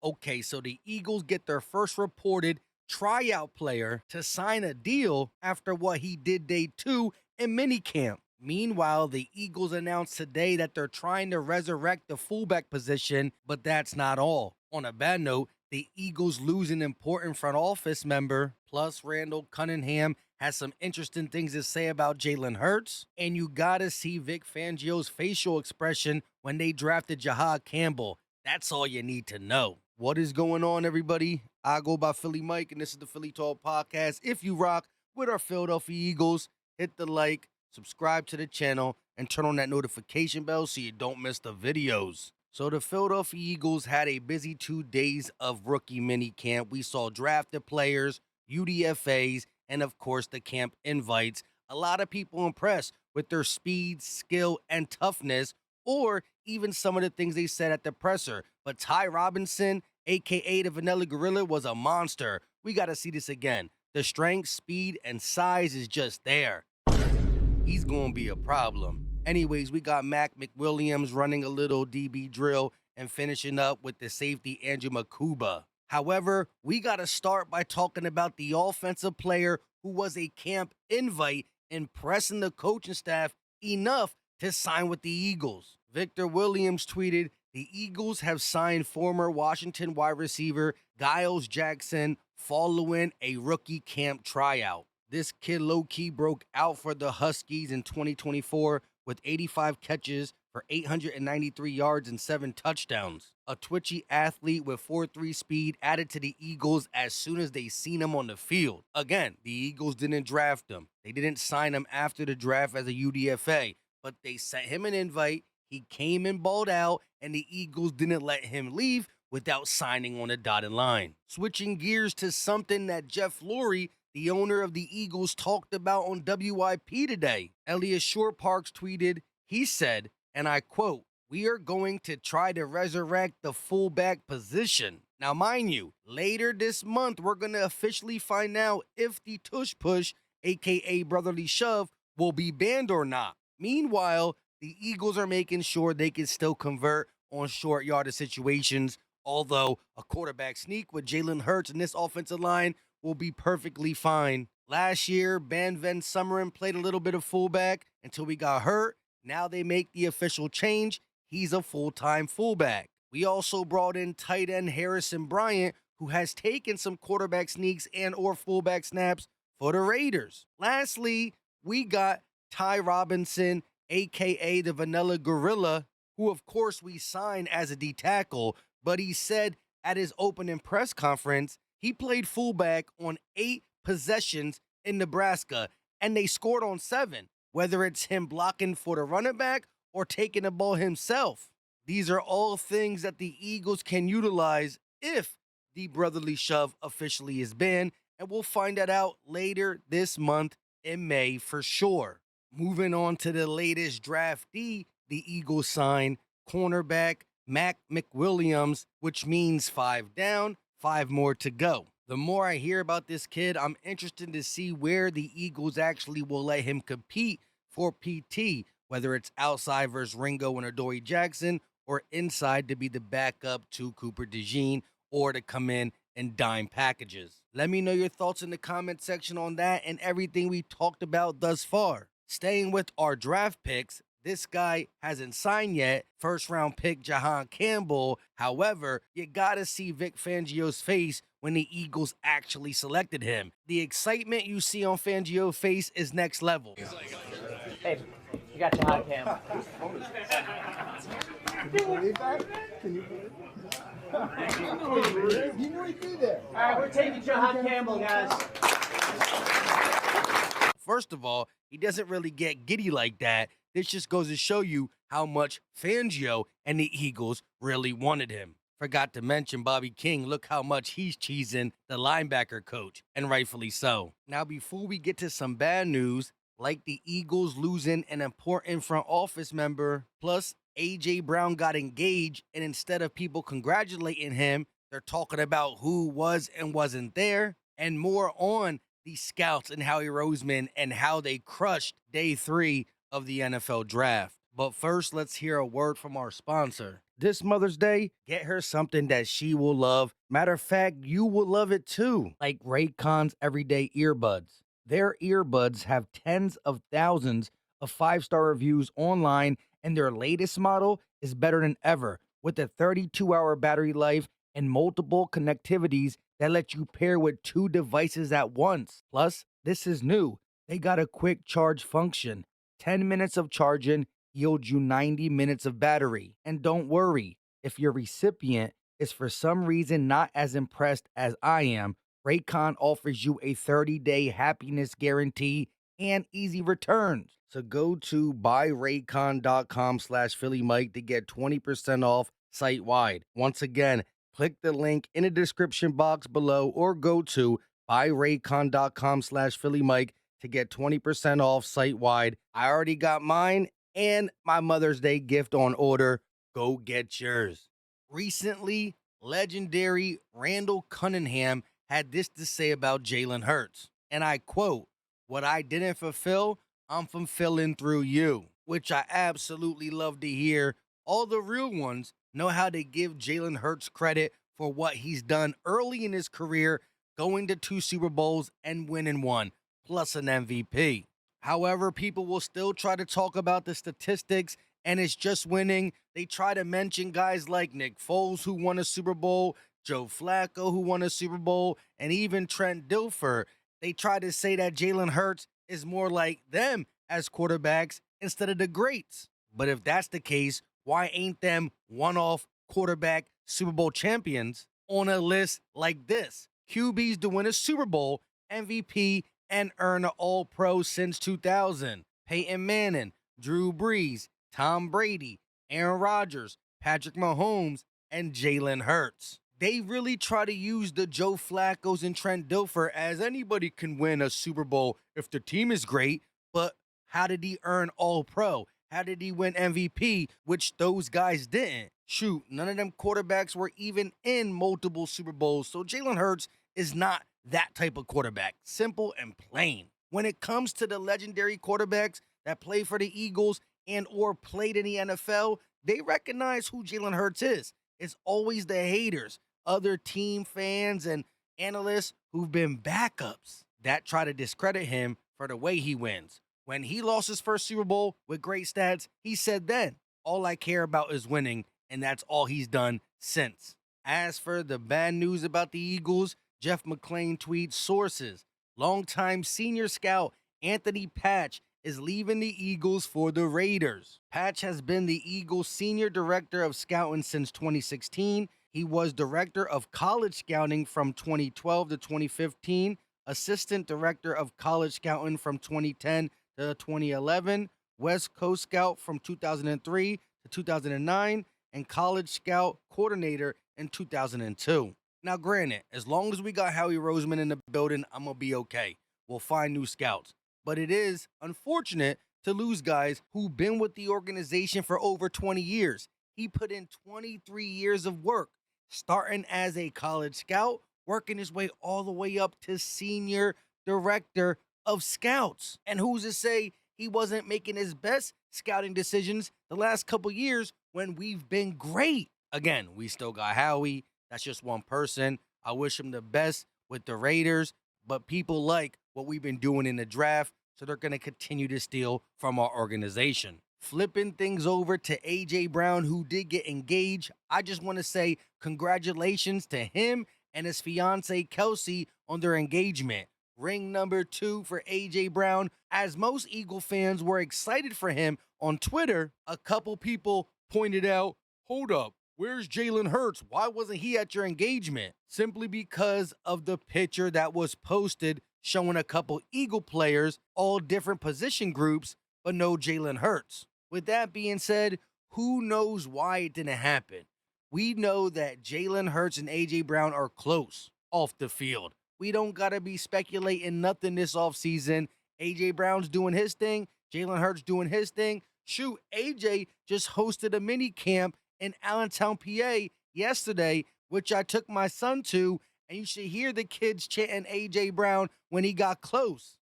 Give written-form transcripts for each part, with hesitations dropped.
Okay, so the Eagles get their first reported tryout player to sign a deal after what he did day 2 in minicamp. Meanwhile, the Eagles announced today that they're trying to resurrect the fullback position, but that's not all. On a bad note, the Eagles lose an important front office member, plus Randell Cunningham has some interesting things to say about Jalen Hurts, and you gotta see Vic Fangio's facial expression when they drafted Jihaad Campbell. That's all you need to know. What is going on, everybody? I go by Philly Mike, and this is the Philly Talk Podcast. If you rock with our Philadelphia Eagles, hit the like, subscribe to the channel, and turn on that notification bell so you don't miss the videos. So the Philadelphia Eagles had a busy 2 days of rookie minicamp. We saw drafted players, UDFAs, and of course the camp invites. A lot of people impressed with their speed, skill, and toughness, or even some of the things they said at the presser. But Ty Robinson, aka the Vanilla Gorilla, was a monster. We got to see this again. The strength, speed, and size is just there. He's going to be a problem. Anyways, we got Mac McWilliams running a little DB drill and finishing up with the safety Andrew Makuba. However, we got to start by talking about the offensive player who was a camp invite, impressing the coaching staff enough to sign with the Eagles. Victor Williams tweeted, "The Eagles have signed former Washington wide receiver Giles Jackson following a rookie camp tryout. This kid low-key broke out for the Huskies in 2024 with 85 catches for 893 yards and 7 touchdowns. A twitchy athlete with 4.3 speed added to the Eagles as soon as they seen him on the field." Again, the Eagles didn't draft him. They didn't sign him after the draft as a UDFA, but they sent him an invite. He came and balled out, and the Eagles didn't let him leave without signing on a dotted line. Switching gears to something that Jeff Lurie, the owner of the Eagles, talked about on WIP today. Elias Shorr-Parks tweeted, he said, and I quote, "We are going to try to resurrect the fullback position." Now, mind you, later this month, we're going to officially find out if the tush push, aka brotherly shove, will be banned or not. Meanwhile, the Eagles are making sure they can still convert on short yardage situations, although a quarterback sneak with Jalen Hurts in this offensive line will be perfectly fine. Last year, Ben Van Sumeren played a little bit of fullback until he got hurt. Now they make the official change. He's a full-time fullback. We also brought in tight end Harrison Bryant, who has taken some quarterback sneaks and or fullback snaps for the Raiders. Lastly, we got Ty Robinson, aka the Vanilla Gorilla, who of course we signed as a D tackle, but he said at his opening press conference he played fullback on 8 possessions in Nebraska, and they scored on 7, whether it's him blocking for the running back or taking the ball himself. These are all things that the Eagles can utilize if the brotherly shove officially is banned, and we'll find that out later this month in May for sure. Moving on to the latest draftee, the Eagles signed cornerback Mac McWilliams, which means 5 down, 5 more to go. The more I hear about this kid, I'm interested to see where the Eagles actually will let him compete for PT, whether it's outside versus Ringo and Adoree Jackson, or inside to be the backup to Cooper DeJean, or to come in dime packages. Let me know your thoughts in the comment section on that and everything we talked about thus far. Staying with our draft picks, this guy hasn't signed yet, first-round pick Jihaad Campbell. However, you gotta see Vic Fangio's face when the Eagles actually selected him. The excitement you see on Fangio's face is next level. Hey, you got Jihaad Campbell. Can you believe that? Can you believe that? You knew he'd be there. All right, we're taking Jihaad Campbell, guys. First of all, he doesn't really get giddy like that. This just goes to show you how much Fangio and the Eagles really wanted him. Forgot to mention Bobby King. Look how much he's cheesing the linebacker coach, and rightfully so. Now, before we get to some bad news, like the Eagles losing an important front office member, plus A.J. Brown got engaged, and instead of people congratulating him, they're talking about who was and wasn't there, and more on the scouts and Howie Roseman and how they crushed day 3 of the NFL draft. But first, let's hear a word from our sponsor. This Mother's Day, get her something that she will love. Matter of fact, you will love it too. Like Raycon's Everyday Earbuds. Their earbuds have tens of thousands of 5-star reviews online, and their latest model is better than ever with a 32-hour battery life and multiple connectivities that let you pair with 2 devices at once. Plus, this is new. They got a quick charge function. 10 minutes of charging yields you 90 minutes of battery. And don't worry, if your recipient is for some reason not as impressed as I am, Raycon offers you a 30-day happiness guarantee and easy returns. So go to buyraycon.com/PhillyMike to get 20% off site-wide. Once again, click the link in the description box below or go to buyraycon.com/PhillyMike to get 20% off site-wide. I already got mine and my Mother's Day gift on order. Go get yours. Recently, legendary Randell Cunningham had this to say about Jalen Hurts, and I quote, "What I didn't fulfill, I'm fulfilling through you," which I absolutely love to hear. All the real ones know how to give Jalen Hurts credit for what he's done early in his career, going to 2 Super Bowls and winning one, plus an MVP. However, people will still try to talk about the statistics and it's just winning. They try to mention guys like Nick Foles, who won a Super Bowl, Joe Flacco, who won a Super Bowl, and even Trent Dilfer. They try to say that Jalen Hurts is more like them as quarterbacks instead of the greats. But if that's the case, why ain't them one-off quarterback Super Bowl champions on a list like this? QBs to win a Super Bowl, MVP, and earn an All-Pro since 2000. Peyton Manning, Drew Brees, Tom Brady, Aaron Rodgers, Patrick Mahomes, and Jalen Hurts. They really try to use the Joe Flaccos and Trent Dilfer as anybody can win a Super Bowl if the team is great, but how did he earn All-Pro? How did he win MVP, which those guys didn't? Shoot, none of them quarterbacks were even in multiple Super Bowls, so Jalen Hurts is not that type of quarterback. Simple and plain. When it comes to the legendary quarterbacks that play for the Eagles and or played in the NFL, they recognize who Jalen Hurts is. It's always the haters, other team fans and analysts who've been backups that try to discredit him for the way he wins. When he lost his first Super Bowl with great stats, he said then, "All I care about is winning," and that's all he's done since. As for the bad news about the Eagles, Jeff McClain tweets sources. Longtime senior scout Anthony Patch is leaving the Eagles for the Raiders. Patch has been the Eagles senior director of scouting since 2016. He was director of college scouting from 2012 to 2015, assistant director of college scouting from 2010 to 2011, West Coast scout from 2003 to 2009, and college scout coordinator in 2002. Now, granted, as long as we got Howie Roseman in the building, I'm going to be okay. We'll find new scouts. But it is unfortunate to lose guys who've been with the organization for over 20 years. He put in 23 years of work, starting as a college scout, working his way all the way up to senior director of scouts. And who's to say he wasn't making his best scouting decisions the last couple years when we've been great? Again, we still got Howie. That's just one person. I wish him the best with the Raiders, but people like what we've been doing in the draft, so they're going to continue to steal from our organization. Flipping things over to A.J. Brown, who did get engaged, I just want to say congratulations to him and his fiancée Kelsey on their engagement. Ring number 2 for A.J. Brown. As most Eagle fans were excited for him on Twitter, a couple people pointed out, hold up, where's Jalen Hurts? Why wasn't he at your engagement? Simply because of the picture that was posted showing a couple Eagle players, all different position groups, but no Jalen Hurts. With that being said, who knows why it didn't happen? We know that Jalen Hurts and A.J. Brown are close off the field. We don't got to be speculating nothing this offseason. A.J. Brown's doing his thing. Jalen Hurts doing his thing. Shoot, A.J. just hosted a mini camp in Allentown, PA yesterday, which I took my son to, and you should hear the kids chanting A.J. Brown when he got close.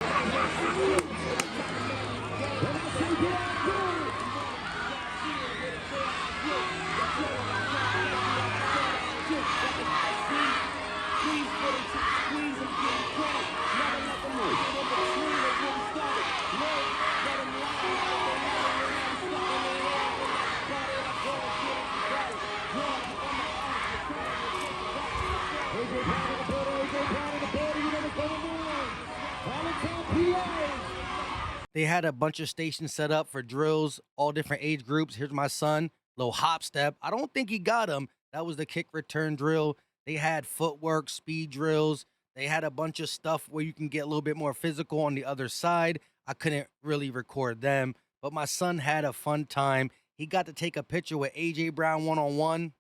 They had a bunch of stations set up for drills, all different age groups. Here's my son, little hop step. I don't think he got him. That was the kick return drill. They had footwork, speed drills. They had a bunch of stuff where you can get a little bit more physical on the other side. I couldn't really record them, but my son had a fun time. He got to take a picture with AJ Brown one-on-one.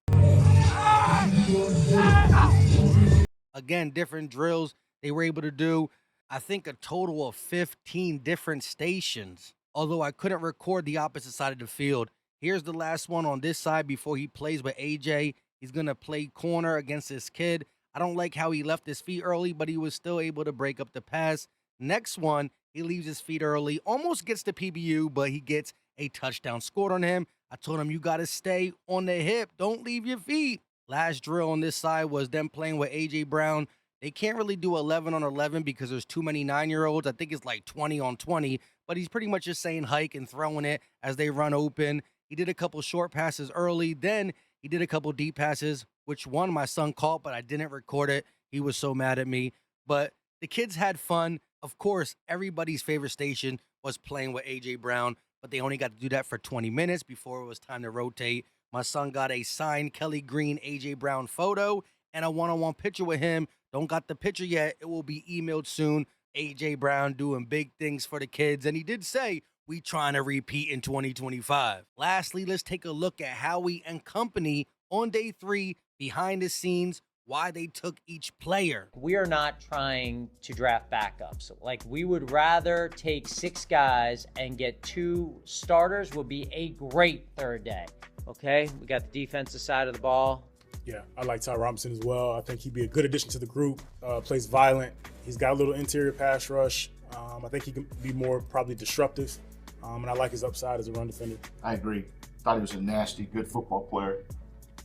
Again, different drills they were able to do. I think a total of 15 different stations, although I couldn't record the opposite side of the field. Here's the last one on this side before he plays with AJ. He's going to play corner against this kid. I don't like how he left his feet early, but he was still able to break up the pass. Next one, he leaves his feet early, almost gets the PBU, but he gets a touchdown scored on him. I told him, you got to stay on the hip. Don't leave your feet. Last drill on this side was them playing with AJ Brown. They can't really do 11 on 11 because there's too many 9-year-olds. I think it's like 20 on 20, but he's pretty much just saying hike and throwing it as they run open. He did a couple short passes early. Then he did a couple deep passes, which one my son caught, but I didn't record it. He was so mad at me. But the kids had fun. Of course, everybody's favorite station was playing with AJ Brown, but they only got to do that for 20 minutes before it was time to rotate. My son got a signed Kelly Green AJ Brown photo and a one-on-one picture with him. Don't got the picture yet. It will be emailed soon. AJ Brown doing big things for the kids. And he did say, we trying to repeat in 2025. Lastly, let's take a look at Howie and company on day 3, behind the scenes, why they took each player. We are not trying to draft backups. Like, we would rather take 6 guys and get 2 starters would be a great third day. Okay, we got the defensive side of the ball. Yeah, I like Ty Robinson as well. I think he'd be a good addition to the group. Plays violent. He's got a little interior pass rush. I think he can be more probably disruptive. And I like his upside as a run defender. I agree. Thought he was a nasty, good football player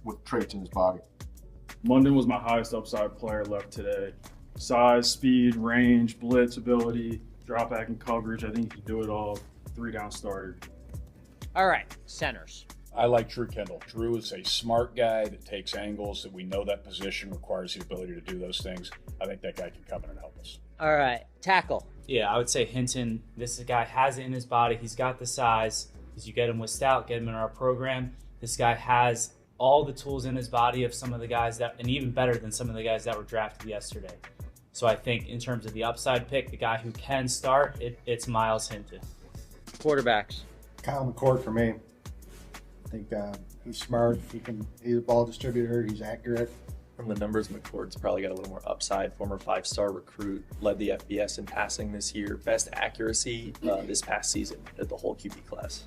with traits in his body. London was my highest upside player left today. Size, speed, range, blitz ability, drop back and coverage. I think he can do it all. 3-down starter. All right, centers. I like Drew Kendall. Drew is a smart guy that takes angles, that we know that position requires the ability to do those things. I think that guy can come in and help us. All right, tackle. Yeah, I would say Hinton. This guy has it in his body. He's got the size. As you get him with Stout, get him in our program. This guy has all the tools in his body of some of the guys that, and even better than some of the guys that were drafted yesterday. So I think in terms of the upside pick, the guy who can start, it's Miles Hinton. Quarterbacks. Kyle McCord for me. I think he's smart. He's a ball distributor. He's accurate. From the numbers, McCord's probably got a little more upside. Former 5-star recruit, led the FBS in passing this year. Best accuracy this past season at the whole QB class.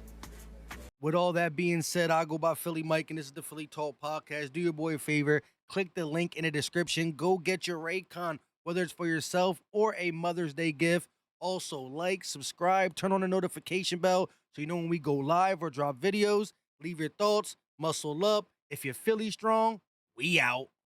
With all that being said, I go by Philly Mike, and this is the Philly Talk Podcast. Do your boy a favor. Click the link in the description. Go get your Raycon, whether it's for yourself or a Mother's Day gift. Also, like, subscribe, turn on the notification bell so you know when we go live or drop videos. Leave your thoughts. Muscle up. If you're Philly strong, we out.